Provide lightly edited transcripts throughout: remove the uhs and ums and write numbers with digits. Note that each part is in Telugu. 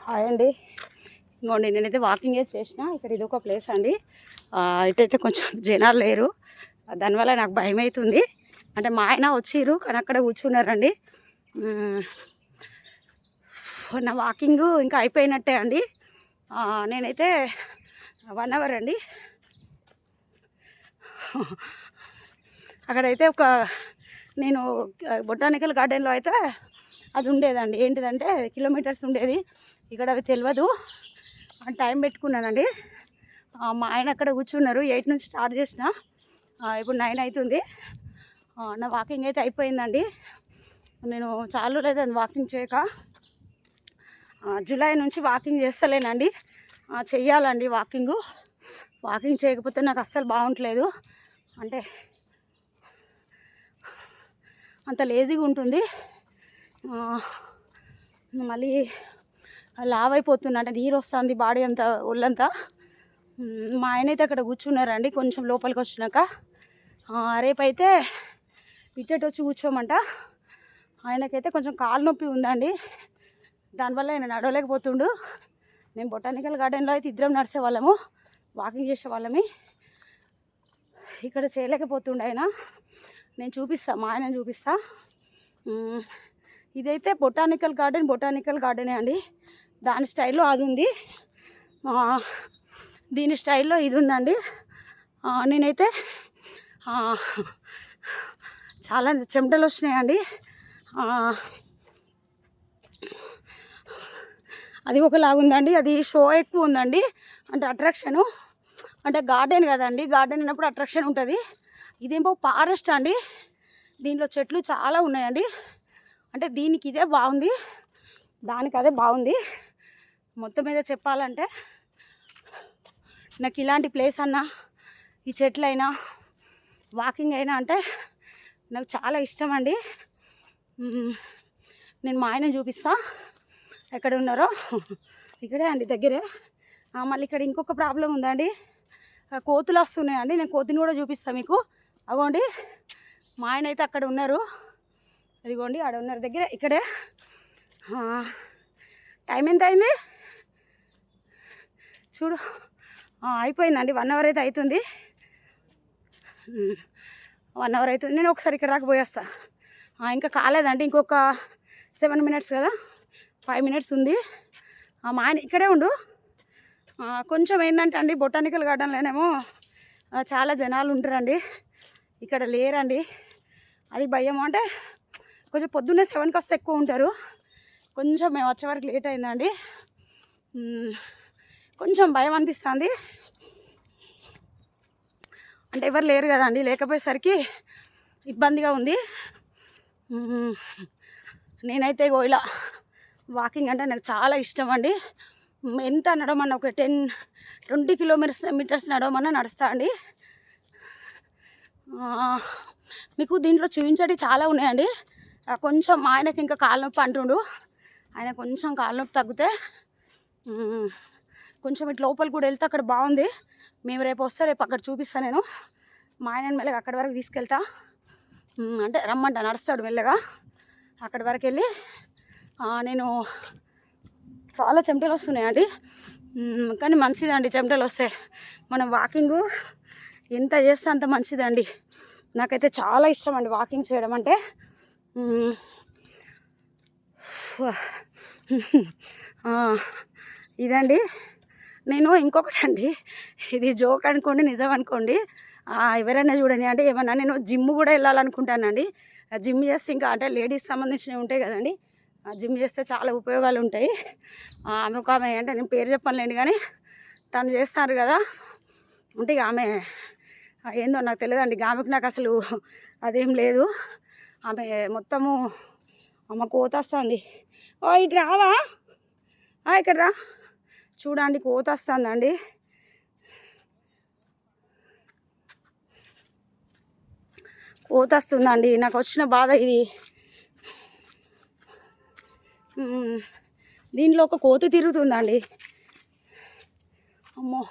హాయ్ అండి. ఇంకోండి నేనైతే వాకింగ్ చేసిన. ఇక్కడ ఇది ఒక ప్లేస్ అండి. ఇటైతే కొంచెం జనాలు లేరు, దానివల్ల నాకు భయం అవుతుంది. అంటే మా ఆయన వచ్చిర్రు కానీ అక్కడ కూర్చున్నారండి. నా వాకింగ్ ఇంకా అయిపోయినట్టే అండి. నేనైతే 1 అవర్ అండి. అక్కడైతే నేను బొటానికల్ గార్డెన్లో అయితే అది ఉండేదండి. ఏంటిదంటే కిలోమీటర్స్ ఉండేది. ఇక్కడ అవి తెలియదు. టైం పెట్టుకున్నానండి. మా ఆయన అక్కడ కూర్చున్నారు. 8 నుంచి స్టార్ట్ చేసిన, ఇప్పుడు 9 అవుతుంది. నా వాకింగ్ అయితే అయిపోయిందండి. నేను చాలా లేదండి వాకింగ్ చేయక. జూలై నుంచి వాకింగ్ చేస్తలేనండి. చెయ్యాలండి వాకింగ్ చేయకపోతే నాకు అస్సలు బాగుంటలేదు. అంటే అంత లేజీగా ఉంటుంది. మళ్ళీ లావ్ అయిపోతున్నా, అంటే నీరు వస్తుంది బాడీ అంతా, ఒళ్ళంతా. మా ఆయన అయితే అక్కడ కూర్చున్నారండి కొంచెం లోపలికి వచ్చినాక. రేపైతే ఇట్టేటి వచ్చి కూర్చోమంట. ఆయనకైతే కొంచెం కాలు నొప్పి ఉందండి, దానివల్ల ఆయన నడవలేకపోతుండు. మేము బొటానికల్ గార్డెన్లో అయితే ఇద్దరం నడిచేవాళ్ళము, వాకింగ్ చేసేవాళ్ళమి. ఇక్కడ చేయలేకపోతుండే ఆయన. నేను చూపిస్తా, మా ఆయన చూపిస్తా. ఇదైతే బొటానికల్ గార్డెనే అండి. దాని స్టైల్లో అది ఉంది, దీని స్టైల్లో ఇది ఉందండి. నేనైతే చాలా చెమటలు వచ్చినాయండి. అది ఒకలాగుందండి. అది షో ఎక్కువ ఉందండి, అంటే అట్రాక్షను. అంటే గార్డెన్ కదండి, గార్డెన్ అన్నప్పుడు అట్రాక్షన్ ఉంటుంది. ఇదేమో ఫారెస్ట్ అండి, దీంట్లో చెట్లు చాలా ఉన్నాయండి. అంటే దీనికి ఇదే బాగుంది, దానికి అదే బాగుంది. మొత్తం మీద చెప్పాలంటే నాకు ఇలాంటి ప్లేస్ అన్నా, ఈ చెట్లైనా, వాకింగ్ అయినా అంటే నాకు చాలా ఇష్టం అండి. నేను మా ఆయన చూపిస్తా ఎక్కడ ఉన్నారో. ఇక్కడే అండి, దగ్గరే. మళ్ళీ ఇక్కడ ఇంకొక ప్రాబ్లం ఉందండి, కోతులు వస్తున్నాయండి. నేను కోతిని కూడా చూపిస్తాను మీకు. అగోండి మా ఆయన అయితే అక్కడ ఉన్నారు, అదిగోండి ఆడ ఉన్నారు దగ్గరే, ఇక్కడే. టైం ఎంత అయింది చూడు. అయిపోయిందండి, 1 అవర్ అయితే అవుతుంది. 1 అవర్ అవుతుంది. నేను ఒకసారి ఇక్కడ దాకా పోయేస్తా. ఇంకా కాలేదండి, ఇంకొక 7 మినిట్స్ కదా, 5 మినిట్స్ ఉంది. మా ఆయన ఇక్కడే ఉండు. కొంచెం ఏంటంటే అండి, బొటానికల్ గార్డెన్లోనేమో చాలా జనాలు ఉంటారండి, ఇక్కడ లేరండి. అది భయం. అంటే కొంచెం పొద్దున్నే 7కి వస్తే ఎక్కువ ఉంటారు. కొంచెం మేము వచ్చే వరకు లేట్ అయిందండి, కొంచెం భయం అనిపిస్తుంది. అంటే ఎవరు లేరు కదండి, లేకపోయేసరికి ఇబ్బందిగా ఉంది. నేనైతే ఇలా వాకింగ్ అంటే నాకు చాలా ఇష్టం అండి. ఎంత నడవమన్నా, ఒక 10-20 కిలోమీటర్స్ నడవమన్నా నడుస్తా అండి. మీకు దీంట్లో చూపించేవి చాలా ఉన్నాయండి. కొంచెం ఆయనకి ఇంకా కాలు నొప్పి అంటుండు. ఆయన కొంచెం కాలు నొప్పి తగ్గితే కొంచెం ఇటు లోపలికి కూడా వెళ్తే అక్కడ బాగుంది. మేము రేపు వస్తే రేపు అక్కడ చూపిస్తాను నేను. మా ఆయన మెల్లగా అక్కడి వరకు తీసుకెళ్తా, అంటే రమ్మంట, నడుస్తాడు మెల్లగా. అక్కడి వరకు వెళ్ళి నేను చాలా చెమటలు వస్తున్నాయండి, కానీ మంచిదండి చెమటలు వస్తే. మనం వాకింగ్ ఎంత చేస్తే అంత మంచిదండి. నాకైతే చాలా ఇష్టం అండి వాకింగ్ చేయడం అంటే. ఇదండి. నేను ఇంకొకటి అండి, ఇది జోక్ అనుకోండి, నిజం అనుకోండి, ఎవరైనా చూడండి. అంటే ఏమన్నా నేను జిమ్ కూడా వెళ్ళాలనుకుంటానండి. జిమ్ చేస్తే ఇంకా, అంటే లేడీస్ సంబంధించినవి ఉంటాయి కదండి, జిమ్ చేస్తే చాలా ఉపయోగాలు ఉంటాయి. ఆమె ఒక ఆమె, అంటే నేను పేరు చెప్పనులేండి, కానీ తను చేస్తారు కదా. అంటే ఇక ఆమె ఏందో నాకు తెలియదండి, ఆమెకు నాకు అసలు అదేం లేదు. ఆమె మొత్తము అమ్మ కోత వస్తుంది. ఇటు రావా, ఇక్కడ రా. చూడండి కోత వస్తుందండి. కోత వస్తుందండి, నాకు వచ్చిన బాధ ఇది. దీంట్లో ఒక కోతి తిరుగుతుందండి, అమ్మో.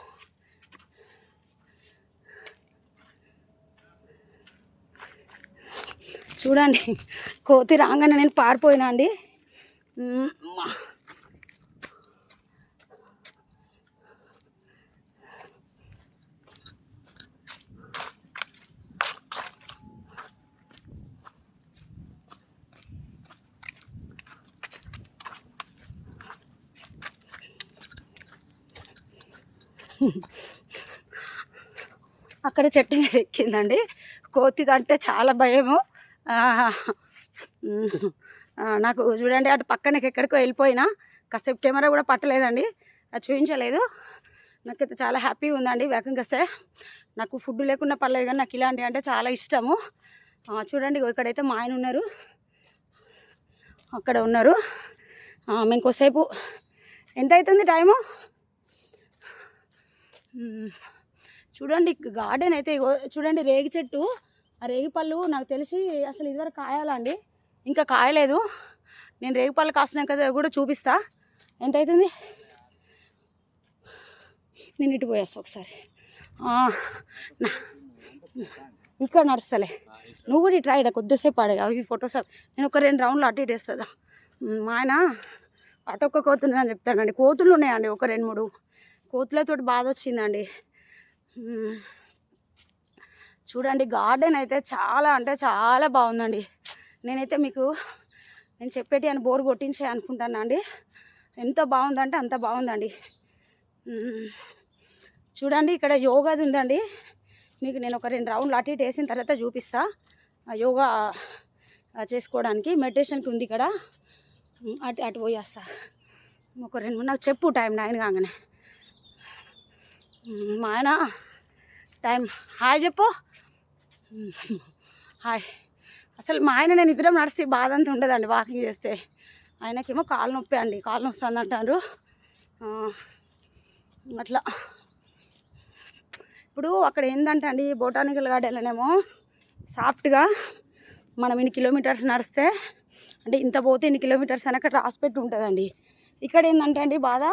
చూడండి, కోతి రాగానే నేను పారిపోయినా అండి. అక్కడ చెట్టు మీద ఎక్కిందండి. కోతి అంటే చాలా భయము. నాకు చూడండి అటు పక్కనకి ఎక్కడికో వెళ్ళిపోయినా కాసేపు కెమెరా కూడా పట్టలేదండి, అది చూపించలేదు. నాకైతే చాలా హ్యాపీగా ఉందండి వేకంగా వస్తే. నాకు ఫుడ్ లేకుండా పర్లేదు కానీ నాకు ఇలాంటివి అంటే చాలా ఇష్టము. చూడండి ఇక్కడైతే మా ఆయన ఉన్నారు, అక్కడ ఉన్నారు. మేము కొద్దిసేపు ఎంత అవుతుంది టైము చూడండి. గార్డెన్ అయితే చూడండి రేగి చెట్టు, ఆ రేగి పళ్ళు నాకు తెలిసి అసలు ఇదివరకు కాయాలండి, ఇంకా కాయలేదు. నేను రేగి పళ్ళు కాసినాక కూడా చూపిస్తా. ఎంత అవుతుంది, నేను ఇటు పోయేస్తా ఒకసారి. ఇక్కడ నడుస్తలే, నువ్వు కూడా ఇటు రాయిడా కొద్దిసేపు ఆడగా అవి ఫొటోస్. నేను ఒక 2 రౌండ్లు అటు ఇటు వేస్తుందా. మా ఆయన అటొక్క కోతులు అని చెప్తానండి. కోతులు ఉన్నాయండి, ఒక 2-3 కోతులతో బాధ వచ్చిందండి. చూడండి గార్డెన్ అయితే చాలా అంటే చాలా బాగుందండి. నేనైతే మీకు నేను చెప్పేటి అని బోర్ కొట్టించే అనుకుంటాను అండి. ఎంత బాగుందంటే అంత బాగుందండి. చూడండి ఇక్కడ యోగాది ఉందండి. మీకు నేను ఒక 2 రౌండ్లు అటు ఇటు వేసిన తర్వాత చూపిస్తా. యోగా చేసుకోవడానికి మెడిటేషన్కి ఉంది ఇక్కడ. అటు పోయేస్తా ఒక 2-3. నాకు చెప్పు టైం 9 కాగానే. మా ఆయన టైం హాయ్ చెప్పు. హాయ్. అసలు మా ఆయన నేను ఇద్దరం నడిస్తే బాధ అంతా ఉండదండి వాకింగ్ చేస్తే. ఆయనకేమో కాలు నొప్పి అండి, కాలు నొస్తుంది అంటారు. అట్లా ఇప్పుడు అక్కడ ఏంటంటే అండి బొటానికల్ గార్డెన్లోనేమో సాఫ్ట్గా మనం ఇన్ని కిలోమీటర్స్ నడిస్తే అంటే ఇంత పోతే ఇన్ని కిలోమీటర్స్ అని అక్కడ రాసిపెట్టి ఉంటుందండి. ఇక్కడ ఏంటంటే అండి బాధ